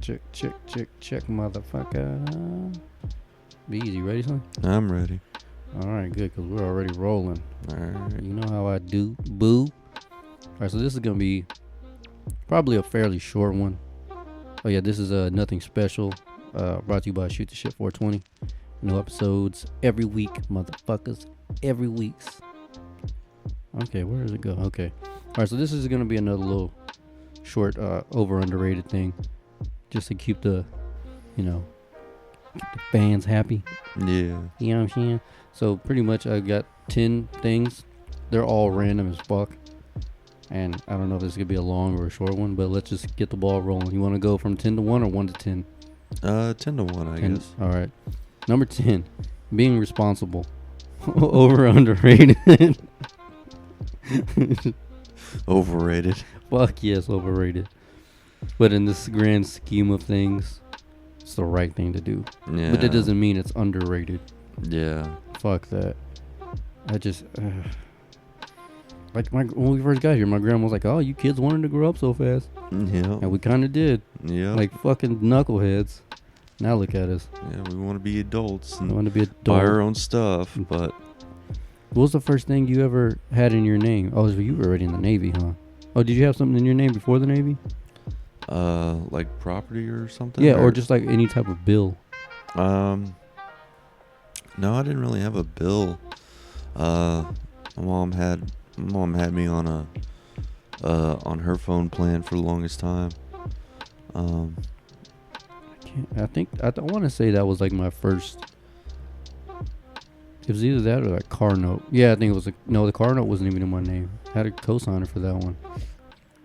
Check, motherfucker. Be easy, ready, son? I'm ready. All right, good, because we're already rolling. All right. You know how I do, boo. All right, so this is going to be probably a fairly short one. Oh, yeah, this is Nothing Special, brought to you by Shoot the Shit 420. New episodes every week, motherfuckers. Every week's. Okay, where does it go? Okay. All right, so this is going to be another little short over-underrated thing. Just to keep the fans happy. Yeah. You know what I'm saying? So pretty much I got 10 things. They're all random as fuck. And I don't know if this could be a long or a short one, but let's just get the ball rolling. You want to go from 10 to 1 or 1 to 10? 10 to 1, I guess. All right. Number 10, being responsible. Over underrated. Overrated. Fuck yes, overrated. But in this grand scheme of things, it's the right thing to do. Yeah. But that doesn't mean it's underrated. Yeah. Fuck that. I just like when we first got here, my grandma was like, "Oh, you kids wanted to grow up so fast," Yeah. and we kind of did. Yeah. Like fucking knuckleheads. Now look at us. Yeah, we want to be adults We and want to be adult. buy our own stuff, but What was the first thing you ever had in your name? Oh, you were already in the Navy, huh? Oh, did you have something in your name before the Navy? like property or something? Yeah, or just like any type of bill. No, I didn't really have a bill. My mom had me on on her phone plan for the longest time. I want to say that was like my first. It was either that or like car note. Yeah, I think it was the car note wasn't even in my name. I had a cosigner for that one.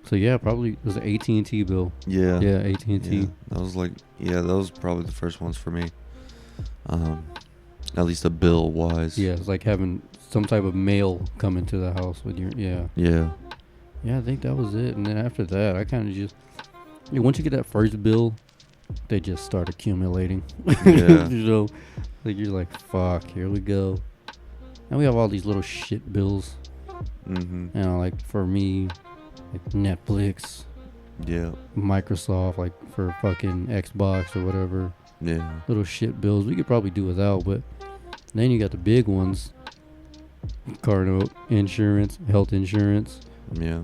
So yeah, probably it was an AT&T bill. Yeah. Yeah, AT&T. Yeah, that was probably the first ones for me. At least a bill wise. Yeah, it's like having some type of mail come into the house with your Yeah. Yeah, I think that was it. And then after that, I kind of just once you get that first bill, they just start accumulating. Yeah. Like you're like, fuck, here we go. And we have all these little shit bills. Mhm. Like for me, like Netflix, Yeah. Microsoft, like for fucking Xbox or whatever. Yeah. Little shit bills we could probably do without, but then you got the big ones. Car note, insurance, health insurance. Yeah.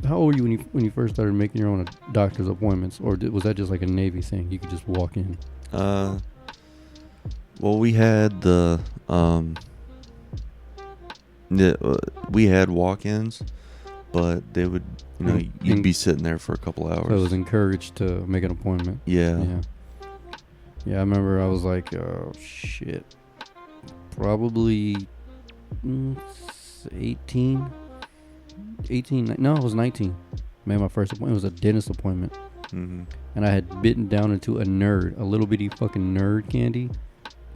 How old were you when you first started making your own doctor's appointments, or was that just like a Navy thing? You could just walk in. Well, we had we had walk-ins, but they would, you'd be sitting there for a couple hours. So I was encouraged to make an appointment. Yeah. Yeah, I remember I was like, oh shit, probably 18. No, it was 19. Made my first appointment. It was a dentist appointment. Mm-hmm. And I had bitten down into a little bitty fucking nerd candy.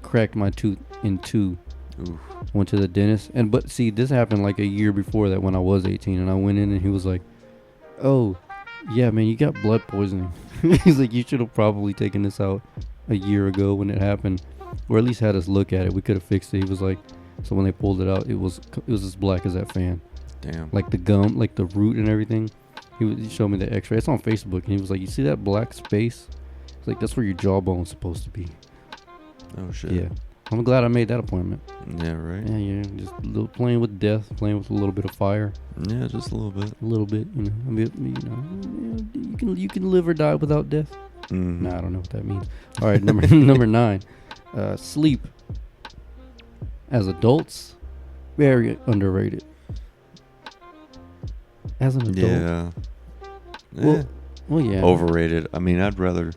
Cracked my tooth in two. Oof. Went to the dentist. But see, this happened like a year before that when I was 18. And I went in and he was like, oh, yeah, man, you got blood poisoning. He's like, you should have probably taken this out a year ago when it happened. Or at least had us look at it. We could have fixed it. He was like, so when they pulled it out, it was as black as that fan. Damn. Like the gum, like the root and everything. He showed me the x-ray. It's on Facebook. And he was like, you see that black space? It's like, that's where your jawbone's supposed to be. Oh, shit. Yeah. I'm glad I made that appointment. Yeah, right? Yeah. Just playing with death, playing with a little bit of fire. Yeah, just a little bit. A little bit, I mean, you can live or die without death. Mm. Nah, I don't know what that means. All right, number 9. Sleep. As adults, very underrated. As an adult. Yeah. Well, yeah. Overrated. I mean, I'd rather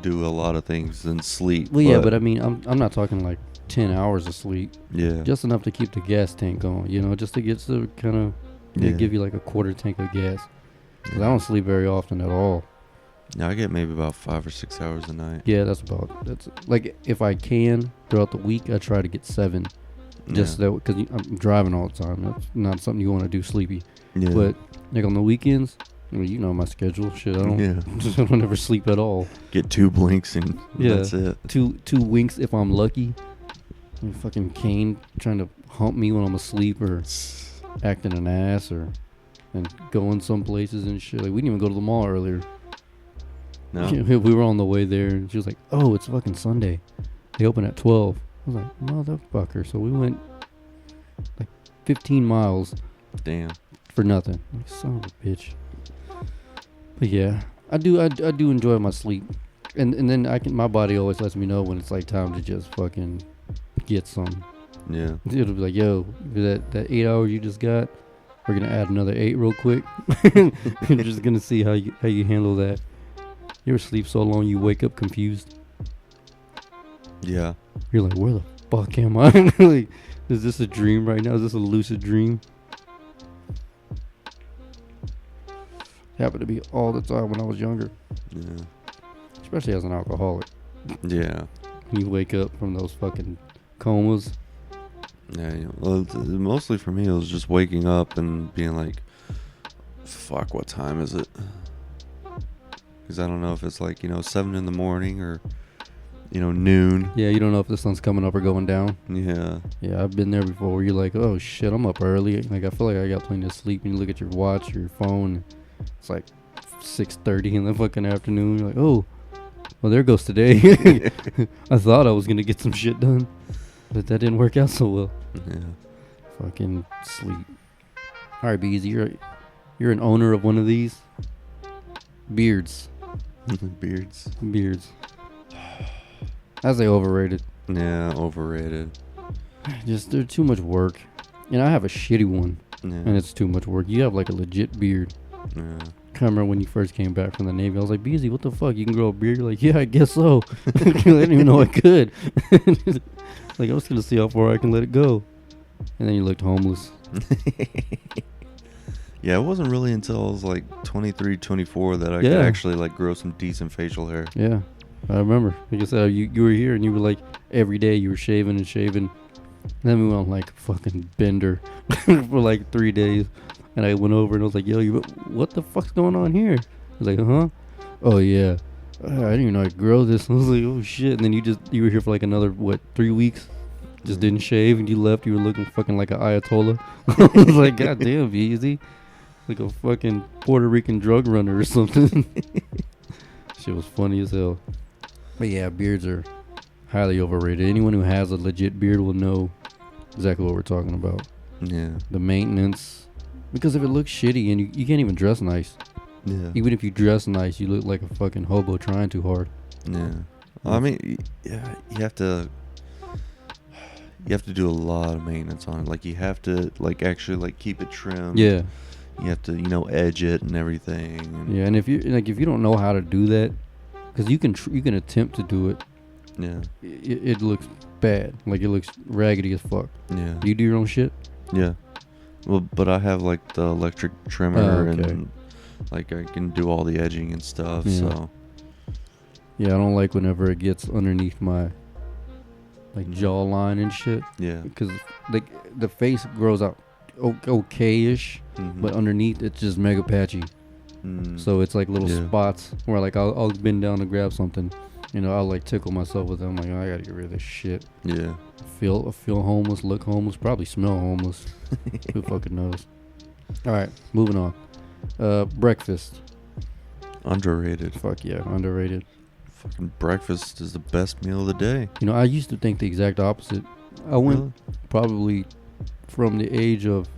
do a lot of things than sleep. Well, yeah, but I mean, I'm not talking like 10 hours of sleep. Yeah. Just enough to keep the gas tank going, just to get to kind of give you like a quarter tank of gas. Because I don't sleep very often at all. Yeah, I get maybe about 5 or 6 hours a night. Yeah, that's like if I can throughout the week, I try to get 7. Just that, because I'm driving all the time. That's not something you want to do sleepy. Yeah. But like on the weekends, my schedule. Shit, I don't. Yeah. I don't ever sleep at all. Get 2 blinks and that's it. Two winks if I'm lucky. And fucking Kane trying to hump me when I'm asleep or acting an ass and going some places and shit. Like we didn't even go to the mall earlier. No. We were on the way there, and she was like, "Oh, it's fucking Sunday. They open at 12." I was like, "Motherfucker!" So we went like 15 miles Damn. for nothing. Like, son of a bitch. But yeah, I do enjoy my sleep, and then my body always lets me know when it's like time to just fucking get some. Yeah. It'll be like, yo, that 8 hours you just got, we're gonna add another 8 real quick. You're just gonna see how you handle that. You ever sleep so long you wake up confused? Yeah. You're like, where the fuck am I? Like, is this a dream right now? Is this a lucid dream? Happened to be all the time when I was younger, Yeah. especially as an alcoholic. Yeah. You wake up from those fucking comas. Yeah. Well, mostly for me, it was just waking up and being like, fuck, what time is it? Because I don't know if it's like, 7 in the morning or, noon. Yeah, you don't know if the sun's coming up or going down. Yeah. Yeah, I've been there before where you're like, oh shit, I'm up early. Like, I feel like I got plenty of sleep. And you look at your watch or your phone, it's like 6:30 in the fucking afternoon. You're like, oh, well, there goes today. I thought I was going to get some shit done, but that didn't work out so well. Yeah. Fucking sleep. All right, Beezy, you're an owner of one of these? Beards. Beards. I say overrated. Yeah, overrated. Just, they're too much work. And I have a shitty one, Yeah. and it's too much work. You have like a legit beard. Yeah. I remember when you first came back from the Navy, I was like, Beezy, what the fuck? You can grow a beard? You're like, yeah, I guess so. I didn't even know I could. Like, I was going to see how far I can let it go. And then you looked homeless. Yeah, it wasn't really until I was like 23, 24 that I could actually like grow some decent facial hair. Yeah, I remember. Like I said, you were here and you were like, every day you were shaving and shaving. And then we went on like a fucking bender for like 3 days. And I went over and I was like, yo, what the fuck's going on here? I was like, oh yeah. I didn't even know I could grow this. I was like, oh shit. And then you were here for like another, 3 weeks? Just didn't shave and you left. You were looking fucking like an Ayatollah. I was like, God damn, Beezy. Like a fucking Puerto Rican drug runner or something. Shit was funny as hell. But yeah, beards are highly overrated. Anyone who has a legit beard will know exactly what we're talking about. Yeah. The maintenance. Because if it looks shitty and you can't even dress nice. Yeah. Even if you dress nice, you look like a fucking hobo trying too hard. Yeah. I mean, yeah, you have to do a lot of maintenance on it. Like you have to like actually like keep it trimmed. Yeah. You have to edge it and everything. And Yeah, and if you don't know how to do that, because you can attempt to do it. Yeah. It looks bad. Like it looks raggedy as fuck. Yeah. Do you do your own shit? Yeah. Well, but I have like the electric trimmer okay. and like I can do all the edging and stuff. Yeah. So Yeah, I don't like whenever it gets underneath my like jawline and shit. yeah. Because like the face grows out okay-ish, Mhm. but underneath it's just mega patchy. So it's like little Yeah. spots where like I'll bend down to grab something, I'll like tickle myself with it. I'm like, oh, I gotta get rid of this shit. Yeah. Feel homeless, look homeless, probably smell homeless. Who fucking knows? All right, moving on. Breakfast. Underrated. Fuck yeah, underrated. Fucking breakfast is the best meal of the day. I used to think the exact opposite. I went probably from the age of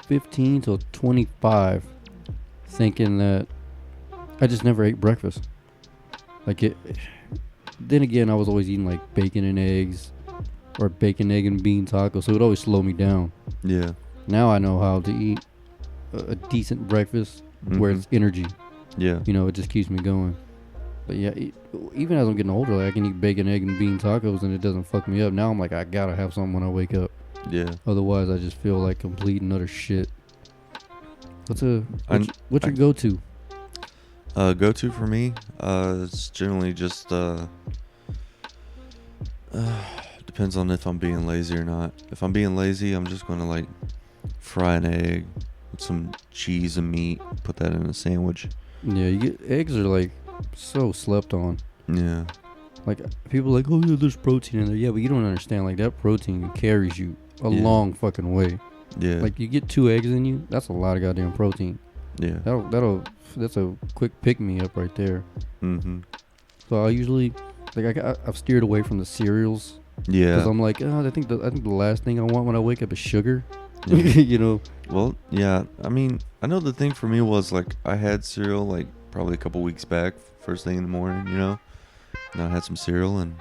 15 till 25 thinking that I just never ate breakfast. Like it. Then again, I was always eating like bacon and eggs or bacon, egg, and bean tacos, so it would always slow me down. Yeah. Now I know how to eat a decent breakfast where Mhm. it's energy. Yeah. It just keeps me going. But yeah, even as I'm getting older, like I can eat bacon, egg, and bean tacos and it doesn't fuck me up. Now I'm like, I gotta have something when I wake up. Yeah. Otherwise, I just feel like complete and utter shit. What's your I- go-to? Go-to for me, it's generally just depends on if I'm being lazy or not. If I'm being lazy, I'm just gonna like fry an egg with some cheese and meat, put that in a sandwich. Yeah, eggs are like so slept on. Yeah. Like people are like, oh yeah, there's protein in there. Yeah, but you don't understand. Like that protein carries you a Yeah. long fucking way. Yeah. Like you get 2 eggs in you, that's a lot of goddamn protein. Yeah. That's a quick pick me up right there. Mm-hmm. So I usually I've steered away from the cereals Yeah. because I'm like, I think the last thing I want when I wake up is sugar. Yeah. You know. Well, yeah. I mean, I know the thing for me was like I had cereal like probably a couple weeks back, first thing in the morning, you know. And I had some cereal, and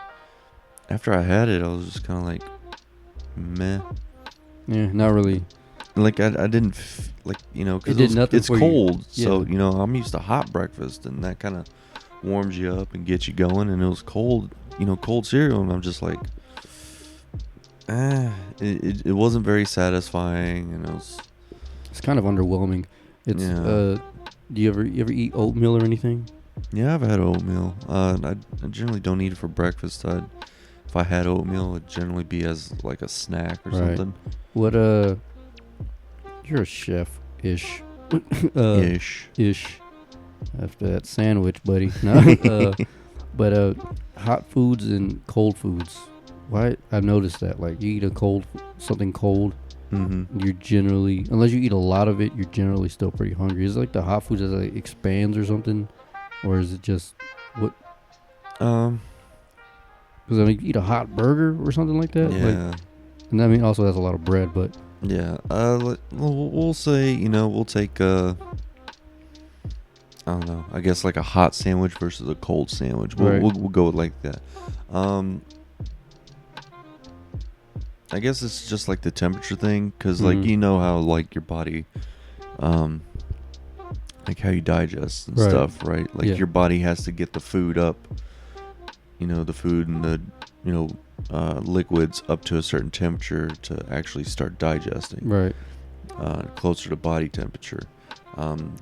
after I had it, I was just kind of like, meh. Yeah, not really. Like I didn't like, you know, It did because nothing it's for you. cold, so Yeah. you know I'm used to hot breakfast, and that kind of warms you up and gets you going. And it was cold, you know, cold cereal, and I'm just like, it wasn't very satisfying, and it was. It's kind of underwhelming. It's Yeah. do you ever eat oatmeal or anything? Yeah, I've had oatmeal. I generally don't eat it for breakfast. If I had oatmeal, it'd generally be as like a snack or Right. something. What you're a chef ish. Ish. Ish. After that sandwich, buddy. No. But hot foods and cold foods. Why I've noticed that like you eat something cold, Mm-hmm. you're generally, unless you eat a lot of it, you're generally still pretty hungry. Is it like the hot food that like expands or something, or is it just what? Because I mean, you eat a hot burger or something like that. Yeah. Like, and I mean, also that's a lot of bread, but Yeah. We'll say, you know, we'll take I don't know. I guess like a hot sandwich versus a cold sandwich. Right. We'll go with like that. I guess it's just like the temperature thing, because like Mhm. you know how like your body, like how you digest and Right. stuff, right? Like Yeah. your body has to get the food up, you know, the food and the, you know, liquids up to a certain temperature to actually start digesting, right. closer to body temperature.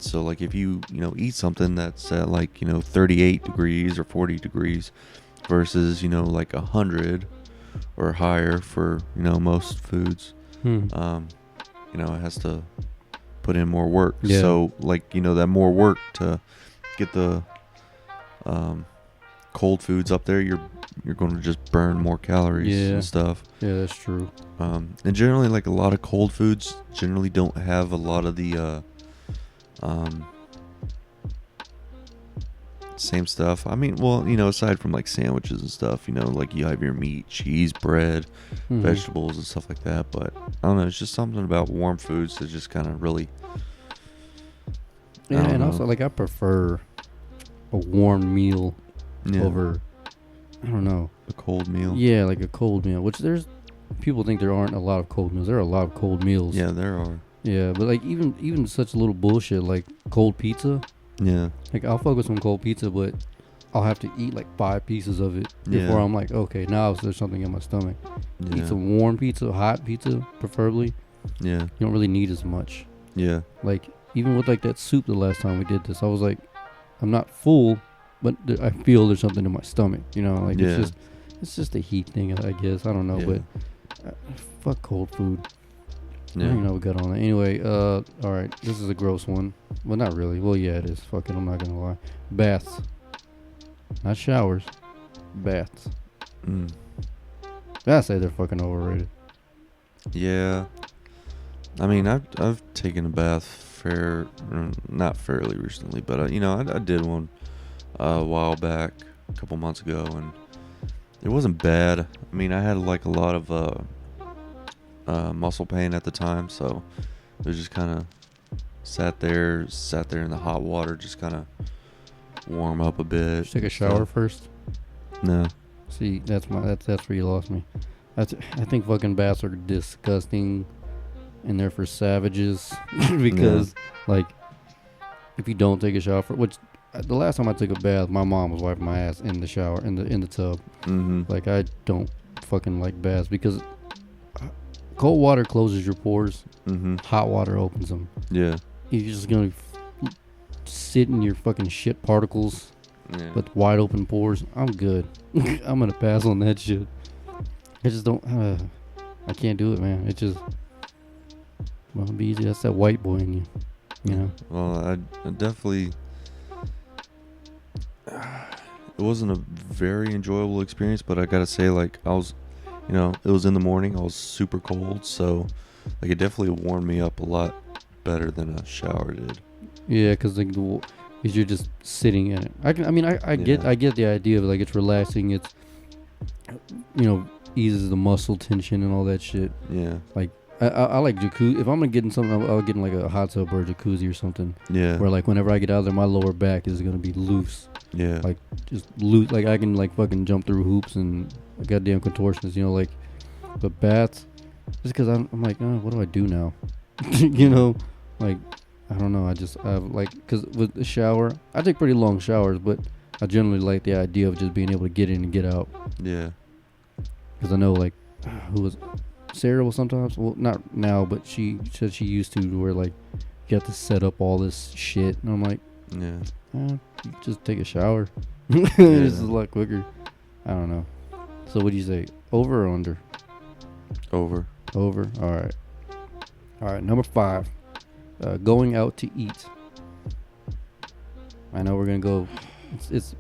So like if you know eat something that's at like, you know, 38 degrees or 40 degrees versus, you know, like 100 or higher for, you know, most foods, you know, it has to put in more work. Yeah. So like, you know, that more work to get the cold foods up there, you're going to just burn more calories Yeah. and stuff. Yeah, that's true. And generally, like a lot of cold foods generally don't have a lot of the same stuff. I mean, well, you know, aside from like sandwiches and stuff, you know, like you have your meat, cheese, bread, Mhm. vegetables and stuff like that. But I don't know, it's just something about warm foods that just kind of really. I Yeah, don't and know. also like I prefer a warm meal Yeah, over, I don't know. a cold meal. Yeah, like a cold meal. Which there's people think there aren't a lot of cold meals. There are a lot of cold meals. Yeah, there are. Yeah, but like even such little bullshit like cold pizza. Yeah, Like I'll fuck with some cold pizza, but I'll have to eat like 5 pieces of it before Yeah. I'm like, okay, now there's something in my stomach. yeah, Eat some warm pizza, hot pizza, preferably. yeah, You don't really need as much. yeah, Like even with like that soup the last time we did this, I was like, I'm not full, but I feel there's something in my stomach. You know, like Yeah. it's just a heat thing, I guess. I don't know, Yeah. but fuck cold food. I yeah. don't even know we got on that. Anyway, all right, this is a gross one. Well, not really. Well, yeah, it is. Fuck it, I'm not gonna lie. Baths, not showers. Baths. Mm. I say they're fucking overrated. Yeah. I mean, I've taken a bath not fairly recently, but you know, I did one a while back, a couple months ago, and it wasn't bad. I mean, I had like a lot of muscle pain at the time, so it was just kind of sat there in the hot water, just kind of warm up a bit. Just take a shower first. No. See, that's where you lost me. I think fucking baths are disgusting, and they're for savages. Because like, if you don't take a shower, which the last time I took a bath, my mom was wiping my ass in the shower in the tub. Mm-hmm. Like I don't fucking like baths because cold water closes your pores, Mm-hmm. hot water opens them. Yeah. You're just gonna sit in your fucking shit particles Yeah. with wide open pores. I'm good. I'm gonna pass on that shit. I just don't. I can't do it, man. It just won't be easy. That's that white boy in you. You know. Well, I definitely. It wasn't a very enjoyable experience, but I gotta say, like, I was, you know, it was in the morning. I was super cold, so like it definitely warmed me up a lot better than a shower did. Yeah, because like cause you're just sitting in it. I Yeah. get the idea of like it's relaxing. It's eases the muscle tension and all that shit. Yeah. Like I like jacuzzi. If I'm gonna get in something, I'll get in like a hot tub or a jacuzzi or something. Yeah. Where like whenever I get out there, my lower back is gonna be loose. Yeah. Like just loose. Like I can like fucking jump through hoops and goddamn contortions. Like, but baths. Just because I'm like, oh, what do I do now? Like I don't know. I have like because with the shower, I take pretty long showers, but I generally like the idea of just being able to get in and get out. Yeah. Because I know like who was Sarah will sometimes, well, not now, but she said she used to where like you have to set up all this shit, and I'm like, Yeah. you just take a shower. It's a lot quicker. I don't know. So what do you say? Over or under? Over. Over. All right. Number 5, going out to eat. I know we're gonna go. It's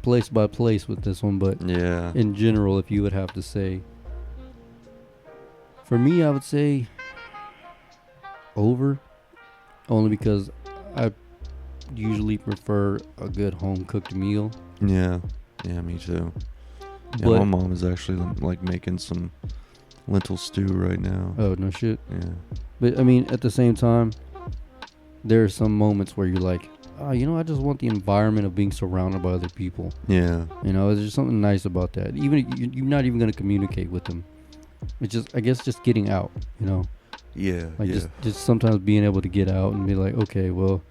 place by place with this one, but Yeah. in general, if you would have to say, for me, I would say over, only because I usually prefer a good home cooked meal. Yeah. Yeah, me too. Yeah, But my mom is actually like making some lentil stew right now. oh no shit. Yeah. But I mean, at the same time, there are some moments where you're like, oh, I just want the environment of being surrounded by other people. Yeah. There's just something nice about that. Even if you're not even gonna communicate with them. It's just, I guess, just getting out. Yeah. Like yeah. just sometimes being able to get out and be like, okay, well,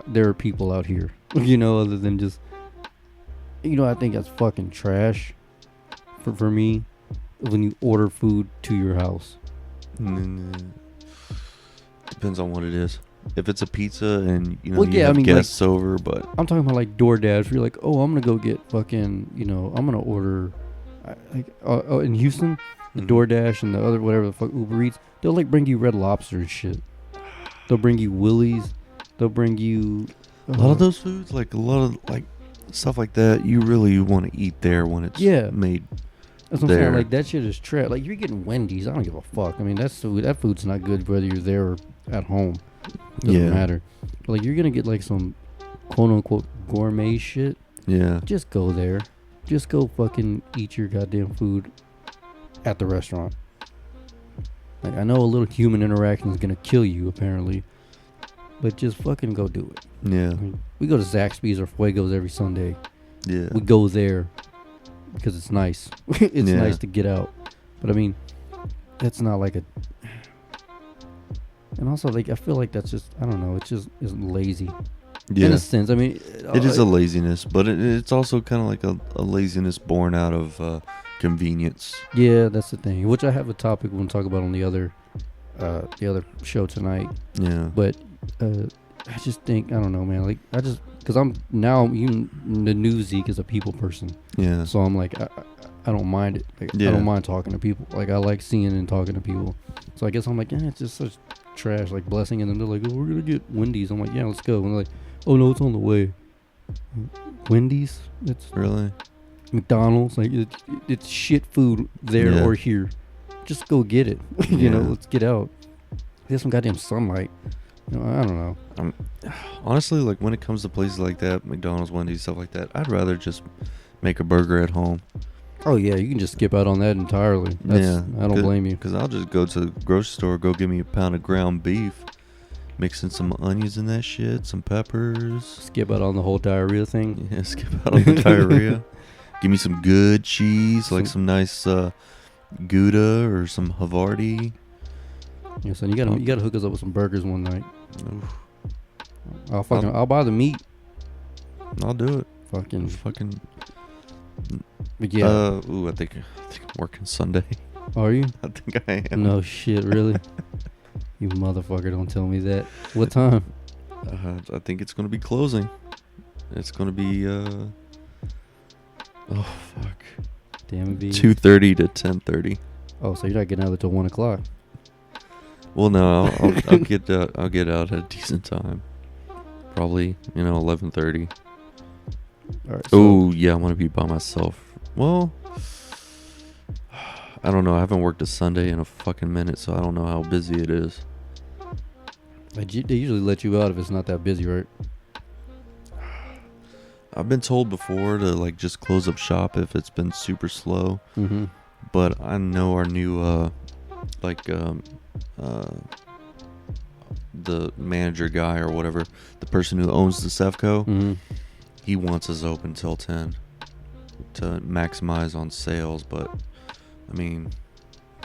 there are people out here. Other than just, I think that's fucking trash. For me, when you order food to your house. Depends on what it is. If it's a pizza and Well, you yeah, have I mean, guests over, but I'm talking about like DoorDash. Where you're like, oh, I'm gonna go get fucking, I'm gonna order, in Houston, the Mhm. DoorDash and the other whatever the fuck Uber Eats. They'll like bring you Red Lobster and shit. They'll bring you Willie's. They'll bring you a lot of those foods, like a lot of like stuff like that, you really want to eat there when it's made. That's what I'm saying. there. Like that shit is trash. Like you're getting Wendy's. I don't give a fuck. I mean, that food's not good whether you're there or at home. Doesn't matter. But like you're gonna get like some quote unquote gourmet shit. Yeah. Just go there. Just go fucking eat your goddamn food at the restaurant. Like I know a little human interaction is gonna kill you apparently, but just fucking go do it. Yeah. I mean, we go to Zaxby's or Fuego's every Sunday. Yeah. We go there because it's nice. It's nice to get out. But I mean, that's not like a. And also, like I feel like that's just, I don't know. It's just lazy. Yeah. In a sense, I mean, It is a laziness, but it's also kind of like a laziness born out of convenience. Yeah, that's the thing. Which I have a topic we'll talk about on the other show tonight. Yeah. But I just think, I don't know, man. Like because I'm now even the new Zeke is a people person. Yeah. So I'm like, I don't mind it. Like Yeah. I don't mind talking to people. Like I like seeing and talking to people. So I guess I'm like, it's just such trash, like blessing. And then they're like, oh, we're gonna get Wendy's. I'm like, yeah, let's go. And they're like, oh no, it's on the way. Wendy's? It's Really? McDonald's. Like it's shit food there Yeah. or here. Just go get it. Yeah. Let's get out. Get some goddamn sunlight. I don't know. Honestly, like when it comes to places like that, McDonald's, Wendy's, stuff like that, I'd rather just make a burger at home. Oh yeah, you can just skip out on that entirely. I don't blame you. Because I'll just go to the grocery store, go get me a pound of ground beef, mix in some onions in that shit, some peppers. Skip out on the whole diarrhea thing. Yeah, skip out on the diarrhea. Give me some good cheese, like some nice Gouda or some Havarti. Yeah, son, you gotta hook us up with some burgers one night. Oof. I'll buy the meat. I'll do it. Fucking. But yeah. I think I'm working Sunday. Are you? I think I am. No shit, really? You motherfucker! Don't tell me that. What time? I think it's gonna be closing. It's gonna be oh fuck. Damn it, B. 2:30 to 10:30. Oh, so you're not getting out till 1 o'clock? Well, no, I'll get out at a decent time. Probably 11:30. All right. So, Oh yeah, I'm gonna be by myself. Well, I don't know. I haven't worked a Sunday in a fucking minute, so I don't know how busy it is. They usually let you out if it's not that busy, right? I've been told before to like just close up shop if it's been super slow. Mm-hmm. But I know our new like the manager guy or whatever, the person who owns the Sefco, Mm-hmm. he wants us open till 10 to maximize on sales. But I mean,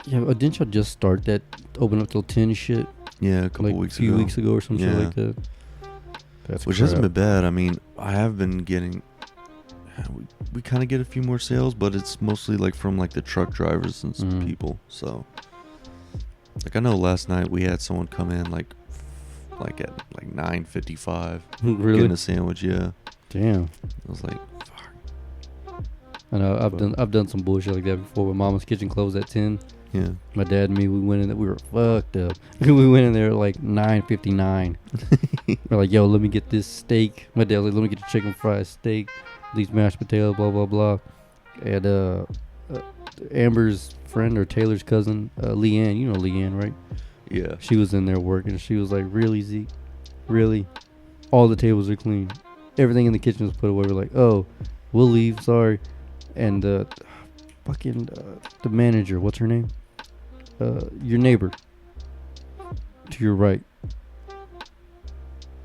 Yeah, didn't y'all just start that open up till 10 shit? yeah, a couple Like weeks a few ago. weeks ago or some shit Yeah. like that. That's Which crap. hasn't been bad. I mean, I have been getting. We kind of get a few more sales, but it's mostly like from like the truck drivers and Mhm. people. So, like I know last night we had someone come in like at like 9:55 Really? getting a sandwich. Yeah, Damn. I was like, I know I've done some bullshit like that before. When Mama's Kitchen closed at 10, yeah, my dad and me, we went in there. We were fucked up. We went in there at like 9:59. We're like, yo, let me get this steak. My dad was like, let me get the chicken fried steak, these mashed potatoes, blah blah blah. And Amber's friend or Taylor's cousin, Leanne, you know Leanne, right? yeah. She was in there working. She was like, really, Zeke? Really? All the tables are clean. Everything in the kitchen was put away. We're like, oh, we'll leave. Sorry. And the manager, what's her name? Your neighbor. To your right.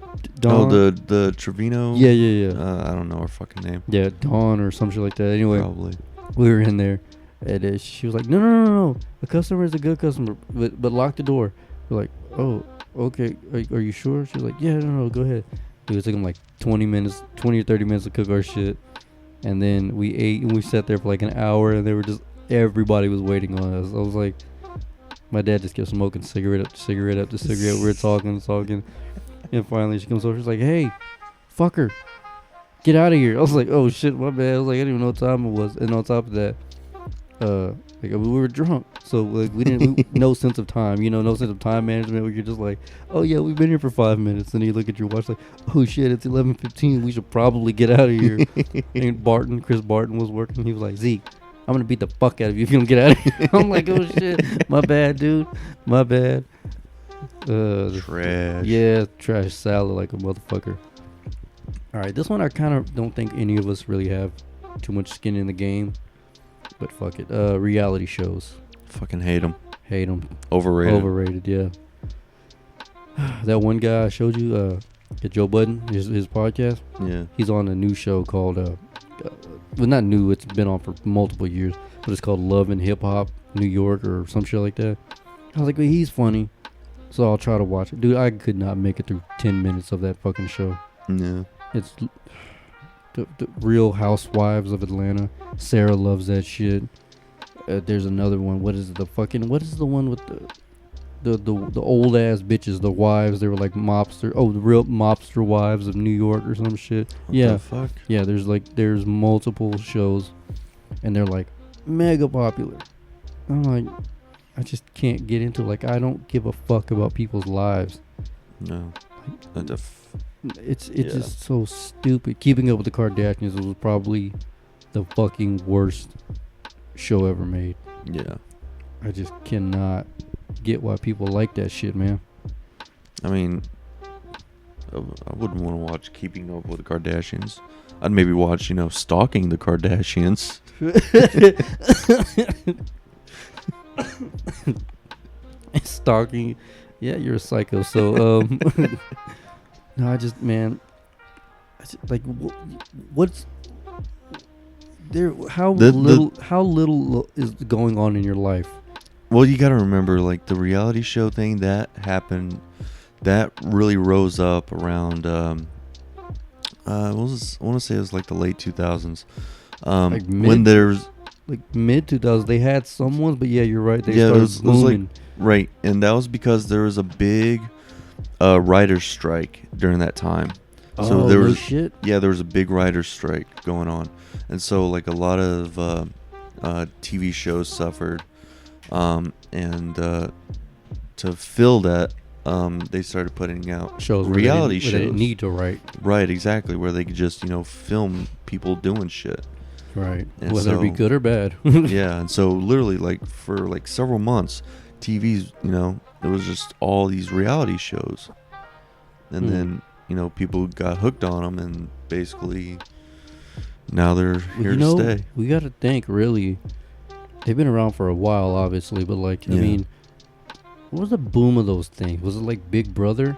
Oh, Dawn? the Trevino. Yeah. I don't know her fucking name. Yeah, Dawn or some shit like that. Anyway, Probably. we were in there, and she was like, no. A customer is a good customer, but lock the door. We're like, oh, okay. Are you sure? She was like, yeah, no, go ahead. It took them like 20 or 30 minutes to cook our shit. And then we ate and we sat there for like an hour, and everybody was waiting on us. I was like, my dad just kept smoking cigarette after cigarette after cigarette. We were talking. And finally she comes over. She's like, hey, fucker, get out of here. I was like, oh shit, my bad. I was like, I didn't even know what time it was. And on top of that, like we were drunk. So like no sense of time, no sense of time management, where you're just like, oh yeah, we've been here for 5 minutes. And then you look at your watch like, oh shit, it's 11:15. We should probably get out of here. And Chris Barton was working. He was like, Zeke, I'm gonna beat the fuck out of you if you don't get out of here. I'm like, oh shit, my bad, dude, my bad. Trash. Yeah, trash salad like a motherfucker. All right, this one I kind of don't think any of us really have too much skin in the game, but fuck it. Reality shows, Fucking hate them. hate them. Overrated. Overrated, yeah. That one guy I showed you, Joe Budden, his podcast. Yeah. He's on a new show called, well, not new. It's been on for multiple years, but it's called Love and Hip Hop New York or some shit like that. I was like, well, he's funny, so I'll try to watch it. Dude, I could not make it through 10 minutes of that fucking show. Yeah. It's the Real Housewives of Atlanta. Sarah loves that shit. There's another one. What is the one with the old ass bitches, the wives? They were like mobster. Oh, the Real Mobster Wives of New York or some shit. What Yeah. the fuck? Yeah, there's multiple shows, and they're like mega popular. I'm like, I just can't get into it. Like, I don't give a fuck about people's lives. No. It's Yeah. just so stupid. Keeping Up with the Kardashians was probably the fucking worst show ever made. Yeah. I just cannot get why people like that shit, man. I mean, I wouldn't want to watch Keeping Up with the Kardashians. I'd maybe watch, Stalking the Kardashians. Stalking. Yeah, you're a psycho. So, no, like, what's there? How little is going on in your life? Well, you got to remember, like, the reality show thing that happened, that really rose up around, I want to say it was like the late 2000s. Like when there's, like mid 2000s, they had some ones, but yeah, you're right. They Yeah, it started was like- booming. right, and that was because there was a big writer's strike during that time. So oh, there no was, shit. yeah, there was a big writer's strike going on, and so like a lot of TV shows suffered, and to fill that, they started putting out Shows where reality they didn't shows. need to write. Right, exactly, where they could just film people doing shit. Right. And Whether it be so- good or bad. Yeah, and so literally, like, for like several months, TV's, it was just all these reality shows. and then people got hooked on them, and basically now they're here to stay. We got to think, really. They've been around for a while, obviously, but like, I mean, what was the boom of those things? Was it like Big Brother?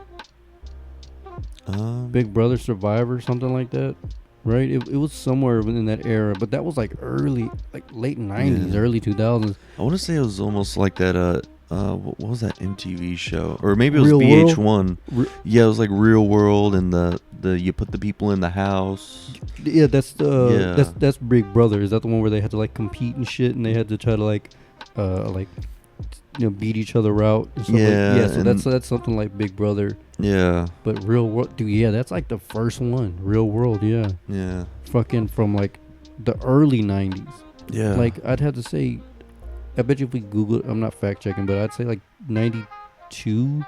Big Brother Survivor, something like that, right? It was somewhere within that era, but that was like late 90s, early 2000s. I want to say it was almost like that. What was that MTV show? Or maybe it was Real VH1. Yeah, it was like Real World, and the you put the people in the house. Yeah, that's that's Big Brother. Is that the one where they had to like compete and shit, and they had to try to like beat each other out and stuff? So that's something like Big Brother. Yeah. But Real World, dude, yeah, that's like the first one. Real World, yeah. Yeah. Fucking from like the early 90s. Yeah. Like, I'd have to say, I bet you if we Google it, I'm not fact checking, but I'd say like 92,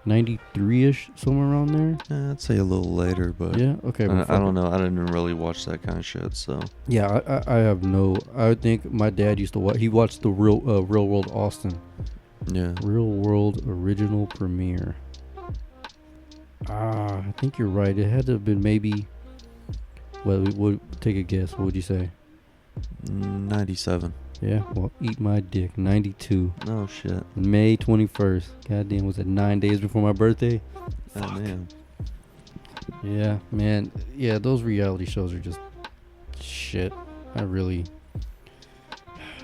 93-ish, somewhere around there. I'd say a little later, but yeah, okay. I don't know. I didn't really watch that kind of shit, so. Yeah, I have no. I think my dad used to watch. He watched the Real World Austin. Yeah. Real World original premiere. I think you're right. It had to have been maybe. Well, we would take a guess. What would you say? 97. Yeah. Well, eat my dick. 92. Oh shit. May 21st. Goddamn, was it 9 days before my birthday? Oh man. Yeah, man. Yeah, those reality shows are just shit. I really.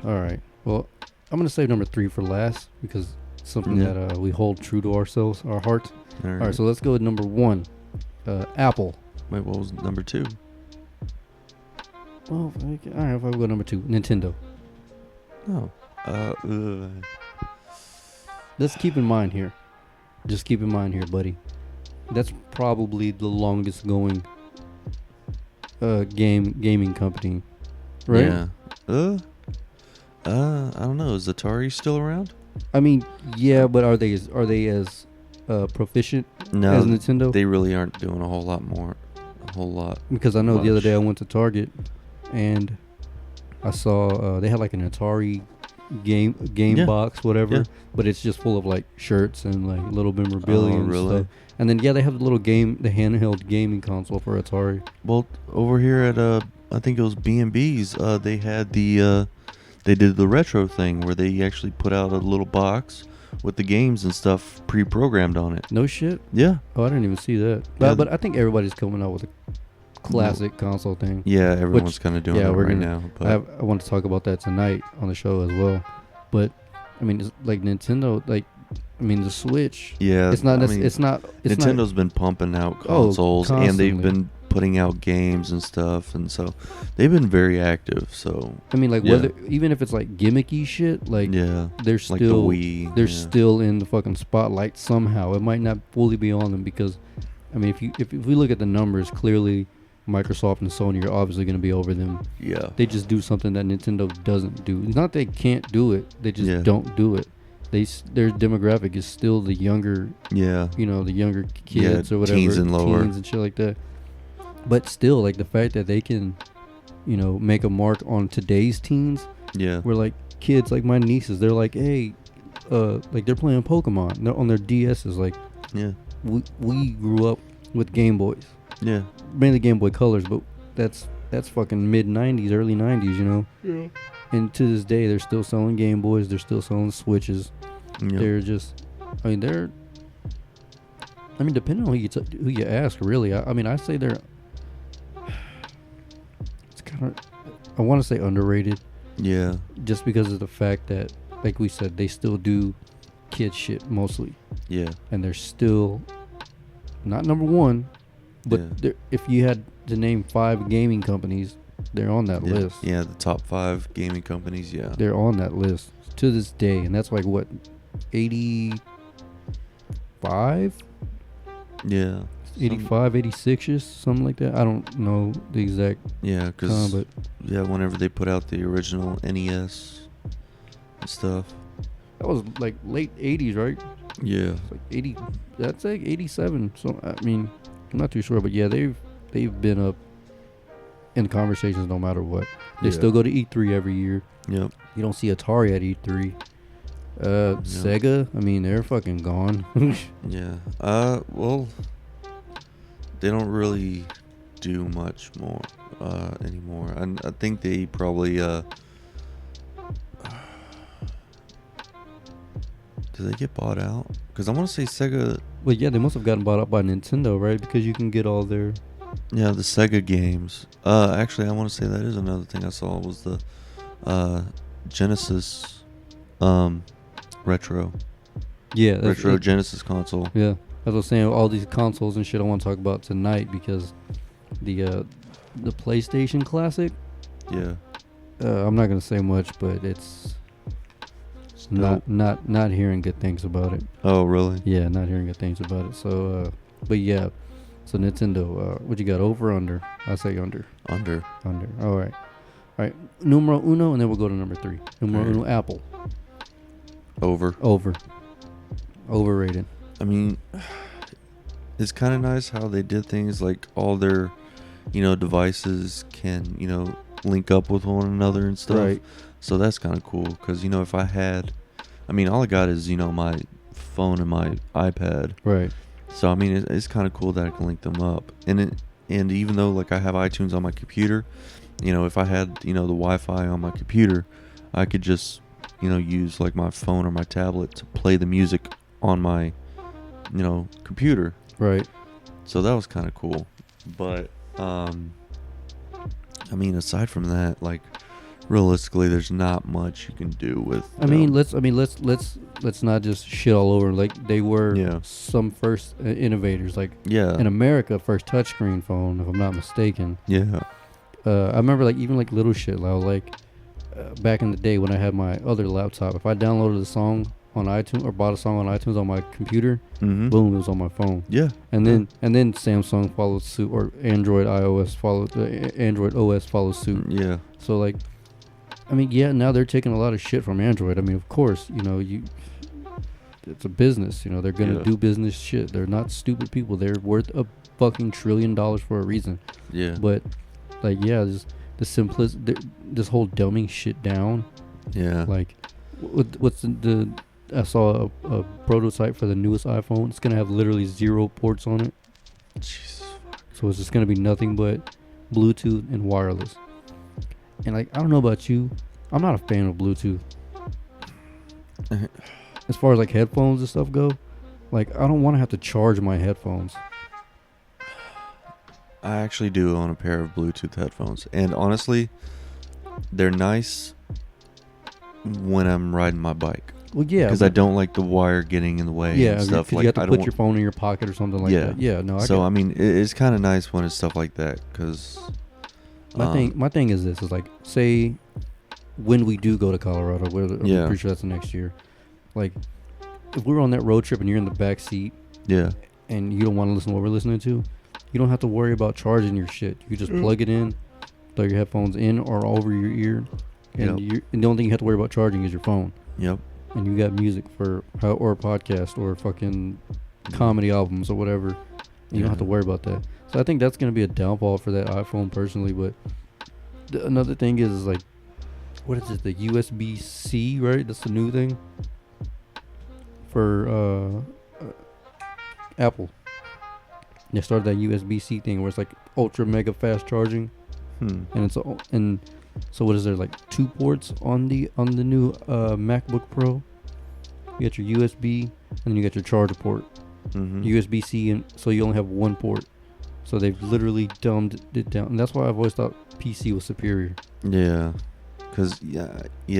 All right. Well, I'm gonna save number 3 for last because it's something that we hold true to ourselves, our hearts. All right. So let's go with number 1. Apple. Wait, what was number 2? Well, all right. If I go number 2, Nintendo. Oh. Let's keep in mind here. Just keep in mind here, buddy. That's probably the longest going gaming company, right? Yeah. I don't know. Is Atari still around? I mean, yeah, but are they as proficient as Nintendo? They really aren't doing a whole lot more. Because I know the other day I went to Target and I saw they had like an Atari game box, whatever, but it's just full of like shirts and like little memorabilia and stuff. And then they have the handheld gaming console for Atari. Well, over here at I think it was B&B's, they had they did the retro thing where they actually put out a little box with the games and stuff pre-programmed on it. No shit. Yeah. Oh, I didn't even see that. But I think everybody's coming out with a classic console thing. Yeah, everyone's kind of doing it right now. But I want to talk about that tonight on the show as well. But I mean, it's like Nintendo, the Switch. Yeah, it's not. Nintendo's been pumping out consoles, and they've been putting out games and stuff, and so they've been very active. So I mean, whether even if it's like gimmicky shit, they're still like the Wii, they're still in the fucking spotlight somehow. It might not fully be on them because, I mean, if we look at the numbers, clearly Microsoft and Sony are obviously going to be over them. Yeah, they just do something that Nintendo doesn't do. It's not they can't do it; they just don't do it. Their demographic is still the younger, the younger kids or whatever, teens and lower, teens and shit like that. But still, like the fact that they can, make a mark on today's teens. Yeah, where like kids, like my nieces, they're like, hey, like they're playing Pokemon. They're on their DSs. Like, we grew up with Game Boys. Yeah, mainly Game Boy Colors, but that's fucking mid '90s, early '90s, Yeah. And to this day, they're still selling Game Boys. They're still selling Switches. Yep. They're just, depending on who you ask, really. I say they're. It's kind of, I want to say underrated. Yeah. Just because of the fact that, like we said, they still do kid shit mostly. Yeah. And they're still not number 1, but if you had to name 5 gaming companies, they're on that list. Yeah, the top 5 gaming companies, they're on that list to this day. And that's like, what, 85? Yeah. 85, 86-ish, something like that. I don't know the exact because whenever they put out the original NES and stuff. That was like late 80s, right? Yeah. It's like 80, that's like 87. So, I'm not too sure, but they've been up in conversations no matter what. They still go to E3 every year. Yep. You don't see Atari at E3. Sega, they're fucking gone. Yeah. Well, they don't really do much more anymore. I think they probably did they get bought out? Because I want to say Sega. Well, yeah, they must have gotten bought out by Nintendo, right? Because you can get all their. Yeah, the Sega games. Actually, I want to say that is another thing I saw was the Genesis retro Yeah, retro Genesis console. Yeah, as I was saying, all these consoles and shit I want to talk about tonight because the PlayStation Classic. Yeah. I'm not gonna say much, but it's Dope. not hearing good things about it. Oh, really? Yeah, not hearing good things about it. So, but yeah, so Nintendo, what you got, over or under? I say under. Under. Under. All right. Numero uno, and then we'll go to number 3. Numero Alright. uno, Apple. Over. Overrated. I mean, it's kind of nice how they did things like all their, devices can, link up with one another and stuff. Right. So that's kind of cool because, if I had, all I got is, my phone and my iPad. Right. So, it's kind of cool that I can link them up. And even though, like, I have iTunes on my computer, if I had, the Wi-Fi on my computer, I could just, use, like, my phone or my tablet to play the music on my, computer. Right. So that was kind of cool. But, aside from that, like, realistically, there's not much you can do with. Let's not just shit all over. Like, they were some first innovators. Like, in America, first touchscreen phone, if I'm not mistaken. Yeah. I remember, like, even like little shit. Like, back in the day when I had my other laptop, if I downloaded a song on iTunes or bought a song on iTunes on my computer, Mm-hmm. boom, it was on my phone. Yeah. And then Samsung followed suit, or Android OS followed suit. Yeah. So, like, now they're taking a lot of shit from Android. Of course, it's a business. They're gonna do business shit. They're not stupid people. They're worth a fucking $1 trillion for a reason. Yeah. But, like, this whole dumbing shit down. Yeah. Like, what's the I saw a prototype for the newest iPhone. It's gonna have literally 0 ports on it. Jesus. So it's just gonna be nothing but Bluetooth and wireless. And, like, I don't know about you, I'm not a fan of Bluetooth. As far as, like, headphones and stuff go, like, I don't want to have to charge my headphones. I actually do own a pair of Bluetooth headphones, and honestly, they're nice when I'm riding my bike. Well, yeah, because I don't like the wire getting in the way and stuff. Like, you have to put your phone in your pocket or something like that. Yeah, no. It's kind of nice when it's stuff like that, because my thing is this: is like, say when we do go to Colorado, I'm pretty sure that's the next year. Like, if we're on that road trip and you're in the back seat, and you don't want to listen to what we're listening to, you don't have to worry about charging your shit. You just plug it in, throw your headphones in or over your ear, and the only thing you have to worry about charging is your phone. Yep. And you got music or a podcast or fucking comedy albums or whatever. And you don't have to worry about that. So I think that's going to be a downfall for that iPhone personally. But another thing is like, what is it? The USB-C, right? That's the new thing for Apple. They started that USB-C thing where it's like ultra mega fast charging. And so what is there, like 2 ports on the new MacBook Pro? You got your USB and then you got your charger port. USB-C, and so you only have 1 port. So they've literally dumbed it down, and that's why I've always thought PC was superior. Yeah, because I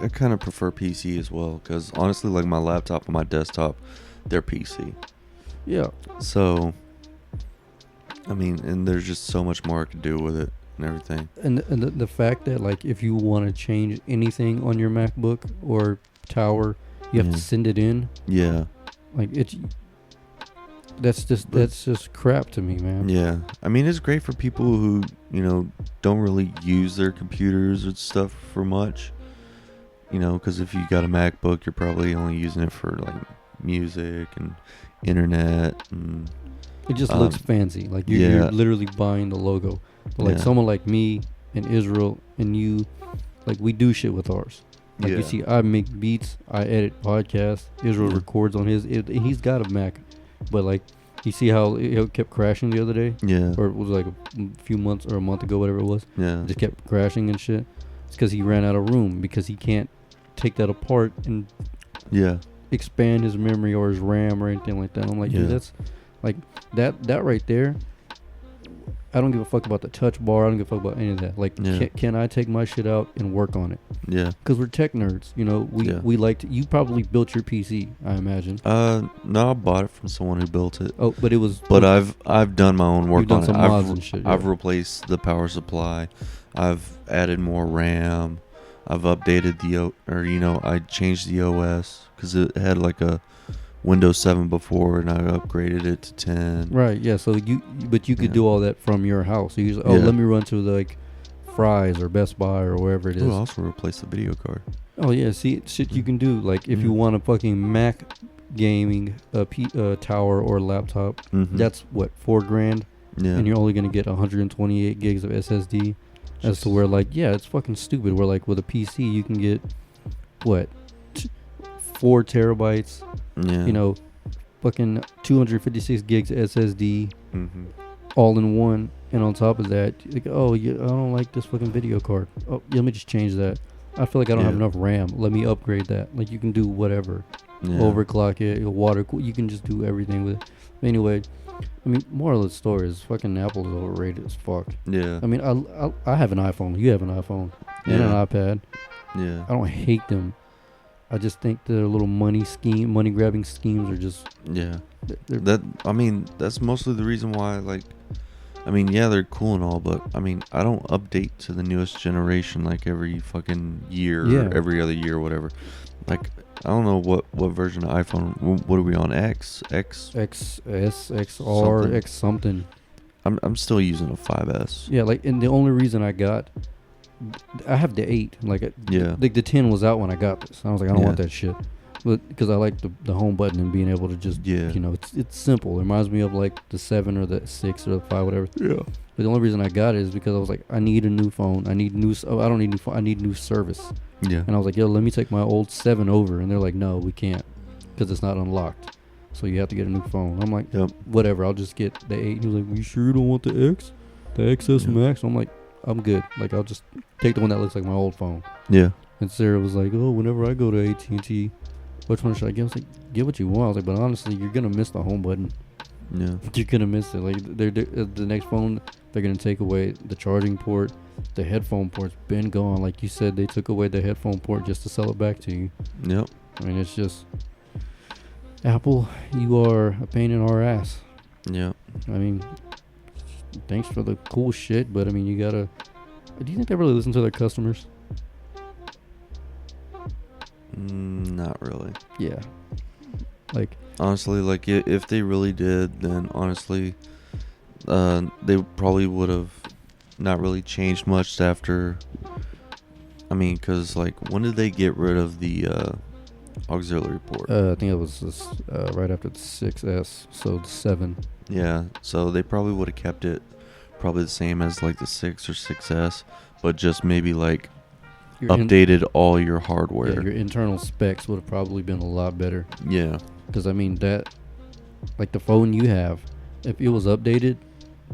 kind of prefer PC as well, because honestly, like, my laptop and my desktop, they're PC. Yeah. So, and there's just so much more I can do with it and everything. And the fact that, like, if you want to change anything on your MacBook or Tower, you have to send it in. Yeah. Like, that's just crap to me, man. Yeah. It's great for people who, don't really use their computers and stuff for much. Because if you got a MacBook, you're probably only using it for, like, music and internet and... It just looks fancy. Like, you're literally buying the logo. But, like, someone like me and Israel and you, like, we do shit with ours. Like, you see, I make beats, I edit podcasts, Israel records on his, he's got a Mac. but like, you see how it kept crashing the other day, Yeah. or it was like a few months or a month ago, whatever it was. Yeah. It just kept crashing and shit. It's because he ran out of room because he can't take that apart and Yeah. expand his memory or his RAM or anything like that. I'm like, Yeah. dude, that's like that right there. I don't give a fuck about the touch bar. I don't give a fuck about any of that. Like, Yeah. can I take my shit out and work on it? Yeah. Because we're tech nerds, you know. We like to. You probably built your PC, I imagine. No, I bought it from someone who built it. Oh, but it was. But I've done my own work You've done on some it. mods and shit, I've yeah. replaced the power supply. I've added more RAM. I've updated I changed the OS because it had like a Windows 7 before, and I upgraded it to 10. Right. Yeah. So you could Yeah. do all that from your house. You just, Yeah. let me run to like Fry's or Best Buy or wherever it is. Ooh, I also replaced the video card. Oh yeah. See, shit you can do. Like if you Yeah. want a fucking Mac gaming tower or laptop, Mm-hmm. that's what, $4,000, Yeah. and you're only gonna get 128 gigs of SSD. As to where, like, yeah, it's fucking stupid. Where like with a PC you can get what, 4 terabytes, Yeah. you know, fucking 256 gigs SSD, Mm-hmm. all in one. And on top of that, like, oh, yeah, I don't like this fucking video card. Oh, yeah, let me just change that. I feel like I don't have Yeah. enough RAM. Let me upgrade that. Like, you can do whatever. Yeah. Overclock it, water cool. You can just do everything with it. Anyway, I mean, moral of the story is fucking Apple's overrated as fuck. Yeah. I mean, I have an iPhone. You have an iPhone and Yeah. an iPad. Yeah. I don't hate them. I just think their little money grabbing schemes are just. Yeah. They're, That's mostly the reason why, like, yeah, they're cool and all, but, I don't update to the newest generation, like, every fucking year Yeah. or every other year or whatever. Like, I don't know what version of iPhone, what are we on, X? XS, XR, Something. X something. I'm still using a 5S. Yeah, like, and the only reason I have the 8. Like, Yeah. the 10 was out when I got this. I was like, I don't want Yeah. that shit. But because I like the home button and being able to just, Yeah. you know, it's simple. It reminds me of like the 7 or the 6 or the 5, whatever. Yeah. But the only reason I got it is because I was like, I need a new phone. I need I don't need new phone. I need new service. Yeah. And I was like, yo, let me take my old 7 over. And they're like, no, we can't because it's not unlocked. So you have to get a new phone. I'm like, Yep. whatever. I'll just get the 8. He was like, you sure you don't want the X? The XS Yeah. Max? I'm like, I'm good. Like, I'll just take the one that looks like my old phone. Yeah. And Sarah was like, oh, whenever I go to AT&T, which one should I get? I was like, get what you want. I was like, but honestly, you're going to miss the home button. Yeah. You're going to miss it. Like, the next phone, they're going to take away the charging port. The headphone port's been gone. Like you said, they took away the headphone port just to sell it back to you. Yep. I mean, it's just... Apple, you are a pain in our ass. Yep. I mean, thanks for the cool shit, but I mean, you gotta... Do you think they really listen to their customers? Not really. Yeah. Like... Honestly, like, if they really did, then honestly, they probably would have not really changed much after. Because, like, when did they get rid of the auxiliary port? I think it was right after the 6S, so the 7. Yeah, so they probably would have kept it probably the same as, like, the 6 or 6S, but just maybe, like, updated all your hardware. Yeah, your internal specs would have probably been a lot better. Yeah. Because, I mean, that... Like, the phone you have, if it was updated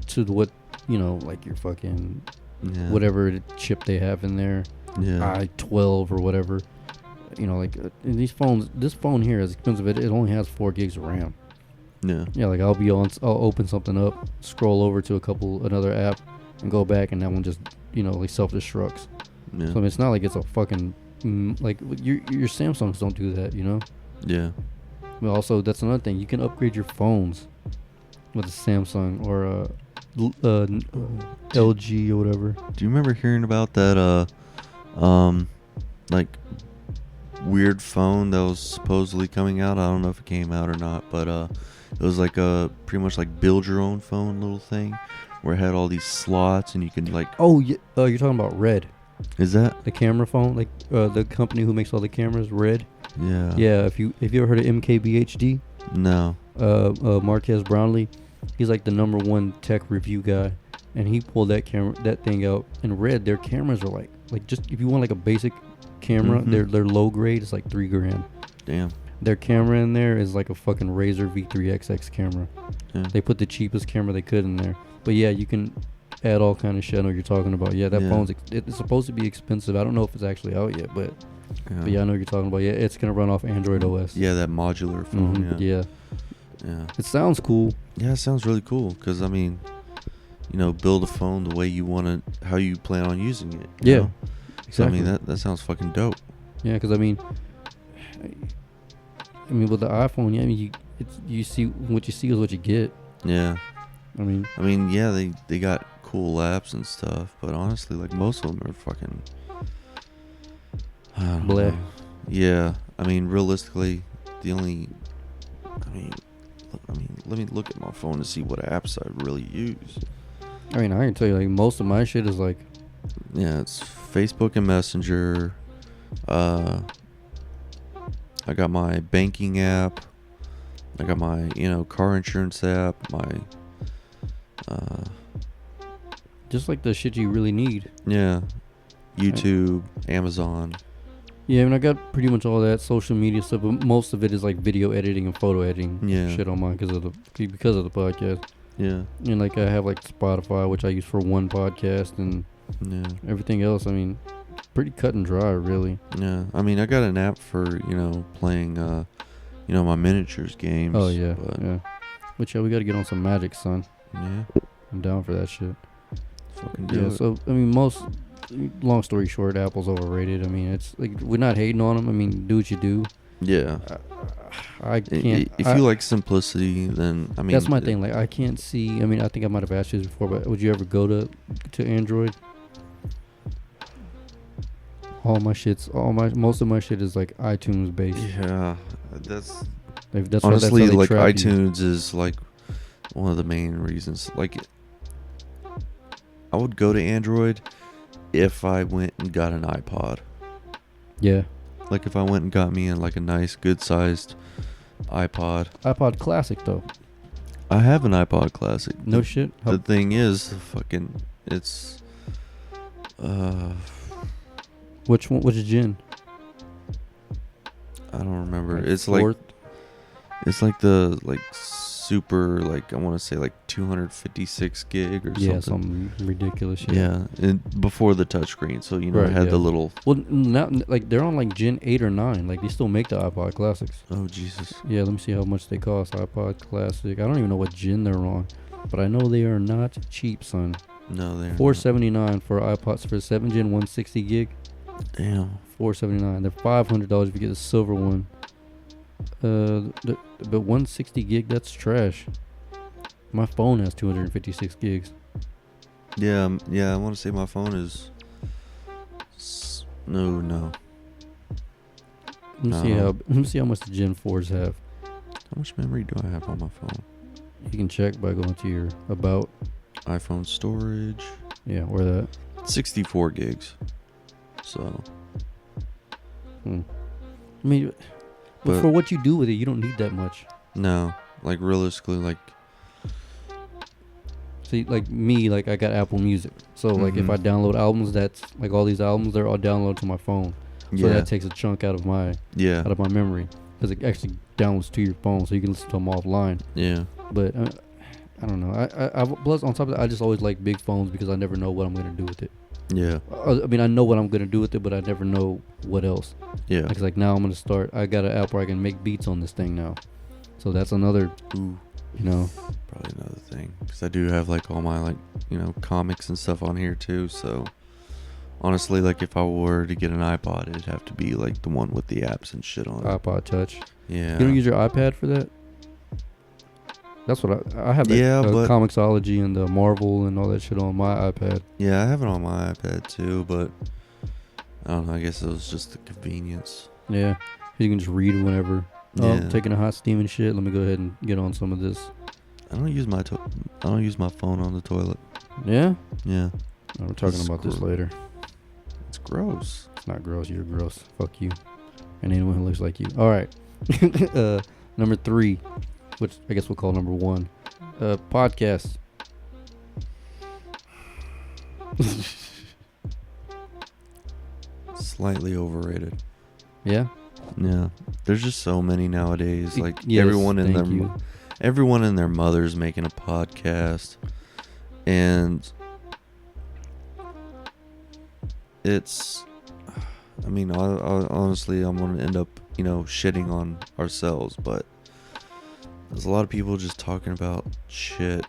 to what, you know, like your fucking... Yeah. Whatever chip they have in there... Yeah. i12 or whatever, you know, like in these phones, this phone here, as expensive as it only has 4 gigs of RAM. Yeah. Yeah, like I'll open something up, scroll over to another app, and go back, and that one just, you know, like self-destructs. Yeah. So I mean, it's not like it's a fucking like your Samsungs don't do that, you know. Yeah. But also, that's another thing. You can upgrade your phones with a Samsung or LG or whatever. Do you remember hearing about that like weird phone that was supposedly coming out? I don't know if it came out or not, but it was like a pretty much like build your own phone little thing where it had all these slots and you can like... Oh, yeah, you're talking about Red. Is that The camera phone, like the company who makes all the cameras, Red. Yeah. Yeah, if you ever heard of MKBHD, No. Marquez Brownlee, he's like the #1 tech review guy, and he pulled that thing out. And Red, their cameras are like just if you want like a basic camera, Mhm. they're low grade. It's like $3,000. Damn. their camera in there is like a fucking Razer V3XX camera. Yeah. They put the cheapest camera they could in there. But yeah, you can add all kind of shit. I know what you're talking about. Yeah, that Yeah. phone's it's supposed to be expensive. I don't know if it's actually out yet, but yeah, I know what you're talking about. Yeah, it's gonna run off Android OS. Yeah, that modular phone. Mhm, Yeah. yeah. Yeah. It sounds cool. Yeah, it sounds really cool. Because I mean, build a phone the way you want it, how you plan on using it. you Yeah, know? exactly. So I mean, that sounds fucking dope. Yeah, because I mean, with the iPhone, yeah, I mean, you see what you see is what you get. Yeah. I mean, Yeah, they got cool apps and stuff, but honestly, like most of them are fucking. I don't Bleh. know. Yeah, I mean, realistically, the only. Let me look at my phone to see what apps I really use. I can tell you, like, most of my shit is like, Yeah, it's Facebook and Messenger. I got my banking app. I got my, car insurance app. My, just like the shit you really need. yeah, YouTube, Amazon. Yeah, I mean, I got pretty much all that social media stuff, but most of it is like video editing and photo editing Yeah. shit on mine because of the podcast. Yeah, And like I have like Spotify, which I use for one podcast, and yeah, everything else. I mean, pretty cut and dry, really. yeah. I mean, I got an app for, playing, my miniatures games. Oh yeah, But, yeah. But yeah, we got to get on some Magic, son. yeah, I'm down for that shit. fucking do Yeah. it. So long story short, Apple's overrated. I mean, it's like we're not hating on them. I mean, do what you do. Yeah. I can't. If you like simplicity, then, I mean. That's my thing. Like, I can't see. I mean, I think I might have asked you this before, but would you ever go to Android? Most of my shit is like iTunes based. Yeah, that's. Like, that's Honestly, that's how they like track you. iTunes is like one of the main reasons. Like, I would go to Android if I went and got an iPod. Yeah. Like if I went and got me a nice, good-sized iPod. iPod Classic though. I have an iPod Classic. No shit. The thing is, it's. Which one? Which gen? I don't remember. Like It's fourth? it's like the super I want to say 256 gig or Yeah, something. some ridiculous shit. Yeah, and before the touchscreen, so it Right, had yeah. the little. Well, now like they're on like Gen 8 or 9. Like they still make the iPod Classics. Oh Jesus! Yeah, let me see how much they cost. iPod Classic. I don't even know what gen they're on, but I know they are not cheap, son. No, they're $479 for iPods for 7 gen 160 gig. not. Damn. $479. They're $500 if you get the silver one. But 160 gig, that's trash. My phone has 256 gigs. Yeah, I want to say my phone is. No. Let me see how much the Gen 4s have. How much memory do I have on my phone? You can check by going to your about. iPhone storage, Yeah, where that? 64 gigs. So. I mean, but But- for what you do with it, you don't need that much. No, realistically, See, like me, like I got Apple Music. So like if Mhm. I download albums, that's like all these albums, they're all downloaded to my phone. So yeah, that takes a chunk out of my memory because it actually downloads to your phone, so you can listen to them offline. yeah, But I don't know. I plus on top of that, I just always like big phones because I never know what I'm gonna do with it. yeah, I mean, I know what I'm gonna do with it, but I never know what else. yeah. Like now I'm gonna start. I got an app where I can make beats on this thing now, so that's another. Ooh, probably another thing because I do have all my comics and stuff on here too. So honestly, if I were to get an iPod, it'd have to be the one with the apps and shit on it. iPod Touch. Yeah. You don't use your iPad for that? That's what I have. That, Yeah, but- Comixology and the Marvel and all that shit on my iPad. Yeah, I have it on my iPad too, but I don't know. I guess it was just the convenience. Yeah, you can just read it whenever. Oh, Yeah. I'm taking a hot steam and shit. Let me go ahead and get on some of this. I don't use my phone on the toilet. Yeah, Yeah, we're talking It's about this gross. later. it's gross. It's not gross. You're gross. Fuck you, and anyone who looks like you. All right. Number 3, which I guess we'll call number 1. Podcast. Slightly overrated. Yeah. Yeah, there's just so many nowadays. Like Yes, everyone in thank their you. everyone and their mother's making a podcast, and it's. I mean, honestly, I'm gonna end up, shitting on ourselves, but there's a lot of people just talking about shit,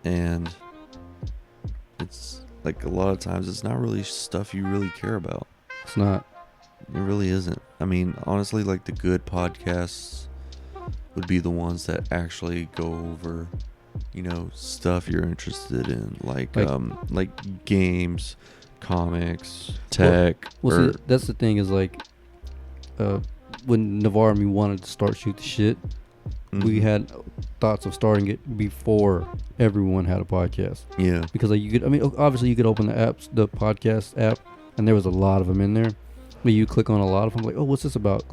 and it's like a lot of times it's not really stuff you really care about. It's not. It really isn't. I mean, honestly, like the good podcasts would be the ones that actually go over, stuff you're interested in, like games, comics, tech. Well, see, that's the thing is like, when Navarre and me wanted to start Shoot the Shit, we had thoughts of starting it before everyone had a podcast. Yeah. Because like obviously you could open the podcast app, and there was a lot of them in there. But you click on a lot of them, like, oh, what's this about?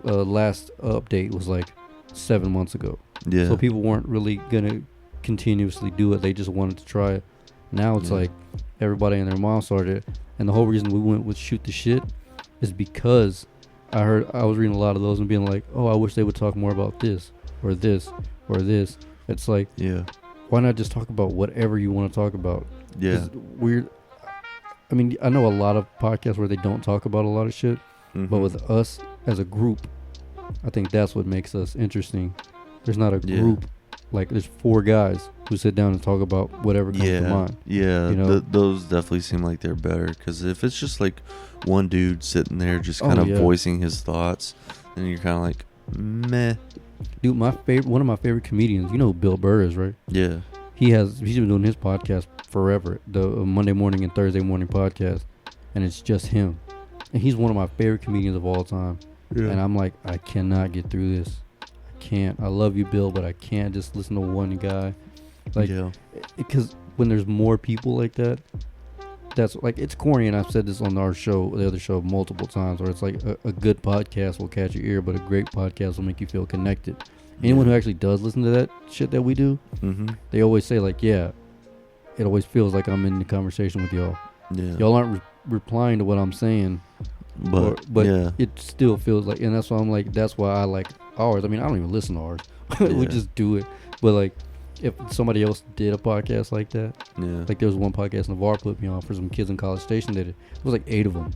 Last update was like 7 months ago. Yeah. So people weren't really gonna continuously do it. They just wanted to try it. Now it's like everybody and their mom started it. And the whole reason we went with Shoot the Shit is because I was reading a lot of those and being like, oh, I wish they would talk more about this or this or this. It's like, why not just talk about whatever you want to talk about? Yeah. Weird. I mean, I know a lot of podcasts where they don't talk about a lot of shit, but with us as a group, I think that's what makes us interesting. There's not a group, like there's 4 guys who sit down and talk about whatever comes to mind. Yeah, those definitely seem like they're better, because if it's just like one dude sitting there just kind of voicing his thoughts, then you're kind of like, meh. Dude, one of my favorite comedians, you know who Bill Burr is, right? Yeah. He's been doing his podcast forever, the Monday morning and Thursday morning podcast, and it's just him. And he's one of my favorite comedians of all time. Yeah. And I'm like, I cannot get through this. I can't. I love you, Bill, but I can't just listen to one guy. Like, because when there's more people like that, that's like, it's corny, and I've said this on the other show multiple times, where it's like a good podcast will catch your ear, but a great podcast will make you feel connected. Anyone who actually does listen to that shit that we do, they always say like, it always feels like I'm in the conversation with y'all. Yeah. Y'all aren't replying to what I'm saying, but it still feels like, and that's why I'm like, that's why I like ours. I mean, I don't even listen to ours. We just do it. But like, if somebody else did a podcast like that, like there was one podcast Navarre put me on for some kids in College Station did it. It was like 8 of them.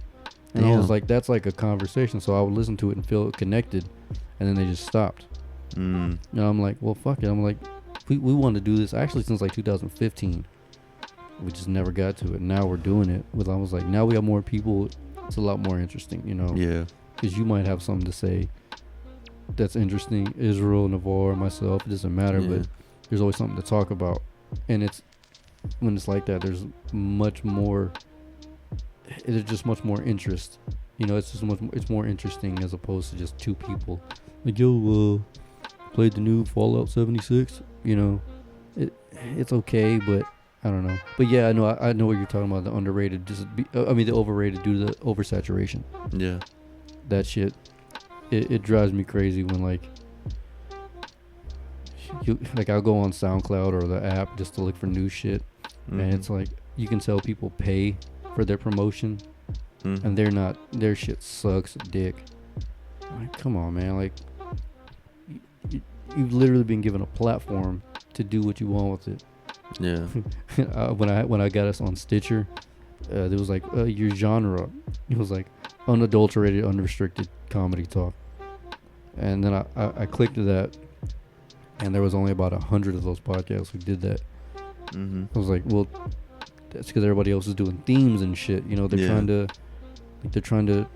And I was like, that's like a conversation. So I would listen to it and feel connected, and then they just stopped. And I'm like, well, fuck it. I'm like, we wanted to do this actually since like 2015. We just never got to it. Now we're doing it. I was like, now we have more people. It's a lot more interesting, Yeah. Because you might have something to say that's interesting. Israel, Navarre, myself, it doesn't matter. But there's always something to talk about. And when it's like that, there's much more. There's just much more interest. It's more interesting as opposed to just 2 people. Like, yo, played the new Fallout 76. It's okay, but I don't know. But yeah, I know what you're talking about. The underrated, the overrated due to the oversaturation. Yeah. That shit, it drives me crazy when like I'll go on SoundCloud or the app just to look for new shit, and it's like you can tell people pay for their promotion, and their shit sucks dick. Like, come on, man. Like, you've literally been given a platform to do what you want with it. Yeah. When I got us on Stitcher, there was like your genre. It was like unadulterated, unrestricted comedy talk. And then I clicked to that, and there was only about 100 of those podcasts who did that. I was like, well, that's because everybody else is doing themes and shit. They're trying to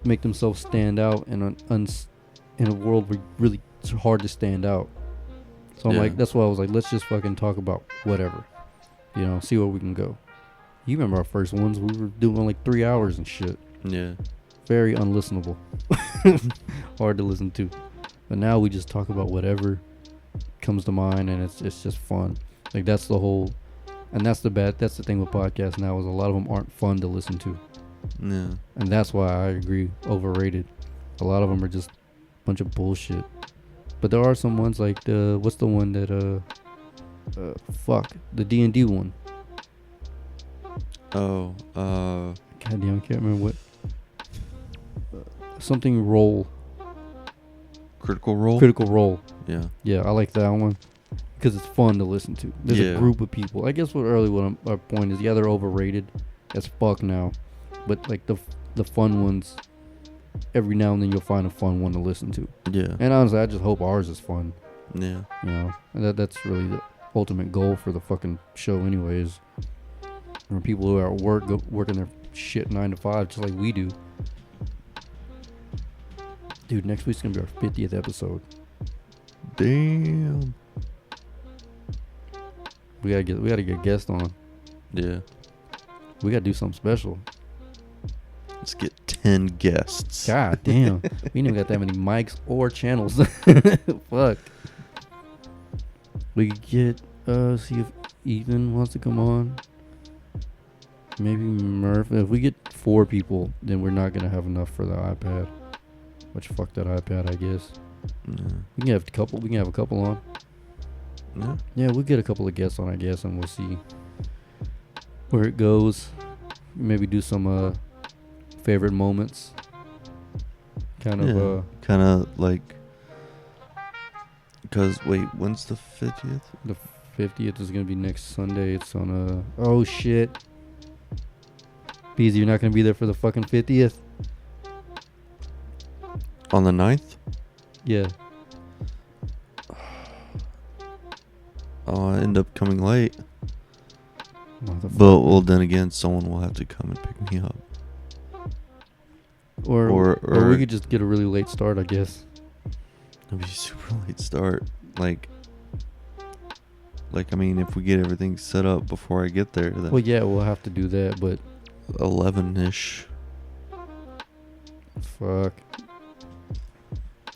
make themselves stand out in a world where really it's hard to stand out. So I'm like, that's why I was like, let's just fucking talk about whatever, see where we can go. You remember our first ones? We were doing like 3 hours and shit. Yeah. Very unlistenable. Hard to listen to. But now we just talk about whatever comes to mind, and it's just fun. Like, that's the whole, and that's the thing with podcasts now, is a lot of them aren't fun to listen to. Yeah. And that's why I agree, overrated. A lot of them are just a bunch of bullshit. But there are some ones like what's the one that the D&D one. Oh, goddamn, I can't remember what. something Role. Critical Role. Critical Role. Yeah. Yeah, I like that one because it's fun to listen to. There's Yeah. a group of people. I guess our point is, yeah, they're overrated as fuck now, but like the fun ones, every now and then you'll find a fun one to listen to. Yeah. And honestly, I just hope ours is fun. Yeah. You know, and that's really the ultimate goal for the fucking show, anyways. When people who are at work working their shit 9 to 5, just like we do. Dude, next week's gonna be our 50th episode. Damn. We gotta get a guest on. Yeah. We gotta do something special. Let's get 10 guests. God damn. We ain't even got that many mics or channels. Fuck. We could get see if Ethan wants to come on. Maybe Murph. If we get 4 people, then we're not gonna have enough for the iPad. Which fuck that iPad, I guess. Yeah. We can have a couple on. Yeah. Yeah, we'll get a couple of guests on, I guess, and we'll see where it goes. Maybe do some favorite moments. Kind of kind of like, because wait, when's the 50th? the 50th is gonna be next Sunday. It's on oh shit. Beezy, you're not gonna be there for the fucking 50th? On the 9th? Yeah. Oh, I end up coming late. Motherfucker. But well, then again, someone will have to come and pick me up. Or we could just get a really late start, I guess. It'll be super late start. Like I mean, if we get everything set up before I get there, then Well, yeah, we'll have to do that, but 11ish. fuck.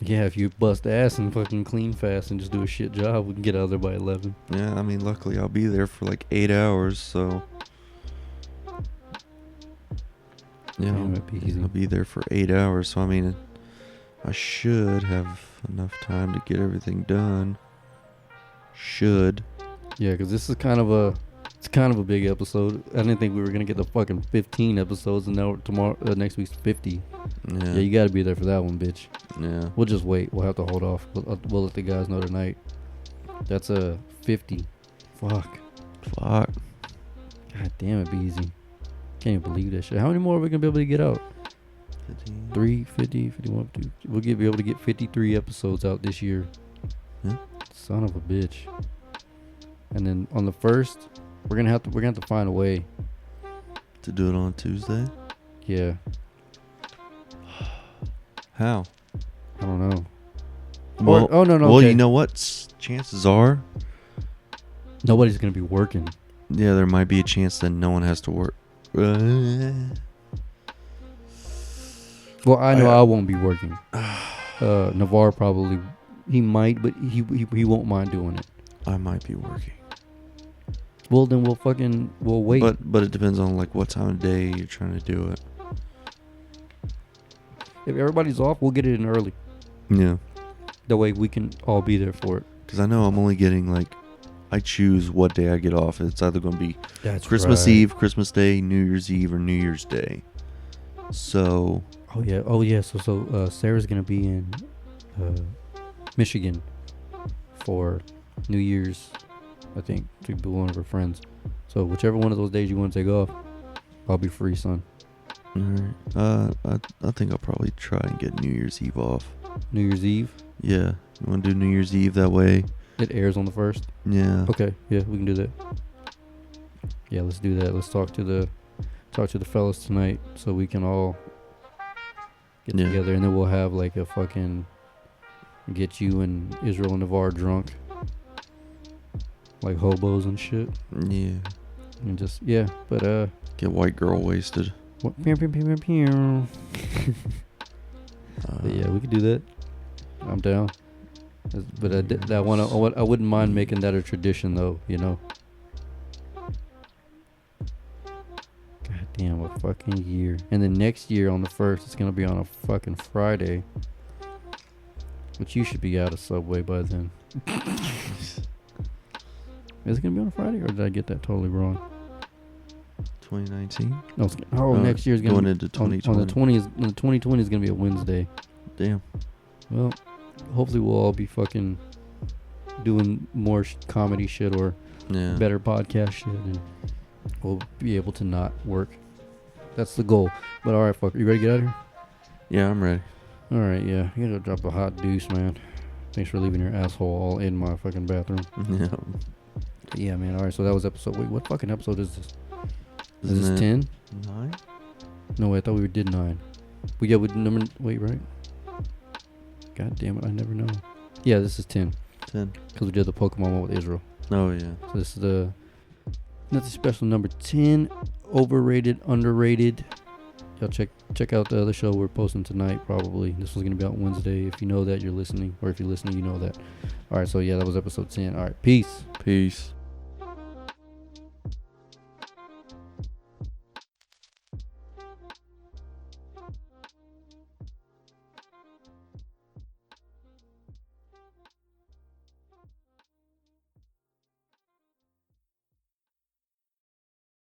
Yeah, if you bust ass and fucking clean fast and just do a shit job, we can get out of there by 11. Yeah, I mean, luckily I'll be there for like 8 hours, so yeah, Damn it, Beezy. I'll be there for 8 hours. So I mean, I should have enough time to get everything done. Should. Yeah, because this is kind of a big episode. I didn't think we were gonna get the fucking 15 episodes, and now next week's 50. Yeah. Yeah, you gotta be there for that one, bitch. Yeah. We'll just wait. We'll have to hold off. We'll let the guys know tonight. That's a 50. Fuck. Fuck. God damn it, Beezy. Can't even believe that shit. How many more are we gonna be able to get out? 15. 3, 50, 51, 52. We'll be able to get 53 episodes out this year. Yeah. Son of a bitch. And then on the 1st, we're gonna have to find a way. To do it on Tuesday? Yeah. How? I don't know. Well, oh no. Well, okay. you know what? Chances are, Nobody's gonna be working. yeah, there might be a chance that no one has to work. Well, I know I won't be working. Navarre probably, he might, but he won't mind doing it. I might be working. Well, then we'll wait. But it depends on like what time of day you're trying to do it. If everybody's off, we'll get it in early. Yeah. That way we can all be there for it. Because I know I'm only getting like, I choose what day I get off. It's either going to be That's Christmas right. Eve, Christmas Day, New Year's Eve, or New Year's Day. So, Oh yeah. So Sarah's gonna be in Michigan for New Year's, I think, to be one of her friends. So whichever one of those days you want to take off, I'll be free, son. alright. I think I'll probably try and get New Year's Eve off. New Year's Eve. Yeah. You want to do New Year's Eve that way? It airs on the 1st. Yeah. Okay. Yeah, we can do that. Yeah, let's do that. Let's talk to the fellas tonight so we can all get Yeah. together, and then we'll have like a fucking get you and Israel and Navarre drunk, like hobos and shit, Yeah. and just But Get white girl wasted. what? Pew, pew, pew, pew, pew. But yeah, we could do that. I'm down. But I wouldn't mind making that a tradition, though. You know. God damn, a fucking year. And then next year on the 1st, it's gonna be on a fucking Friday. But you should be out of Subway by then. Is it gonna be on a Friday, or did I get that totally wrong? 2019. No, next year's going be into 2020. on the 20th. The 2020 is gonna be a Wednesday. Damn. Well, hopefully we'll all be fucking doing more comedy shit or Yeah. better podcast shit, and we'll be able to not work. That's the goal. But all right, fuck. You ready to get out of here? Yeah, I'm ready. All right, yeah. You gotta drop a hot deuce, man. Thanks for leaving your asshole all in my fucking bathroom. Yeah. Yeah, man. All right, so that was episode. Wait, what fucking episode is this? Is Isn't this it 10? 9? No, wait, I thought we did 9. We got with number. Wait, right? God damn it, I never know. Yeah, this is 10. 10. Because we did the Pokemon one with Israel. Oh, yeah. So this is the Nothing Special number 10. Overrated, underrated. Y'all check out the other show we're posting tonight, probably. This one's going to be out Wednesday. If you know that, you're listening. Or if you're listening, you know that. All right, so yeah, that was episode 10. All right, peace. Peace.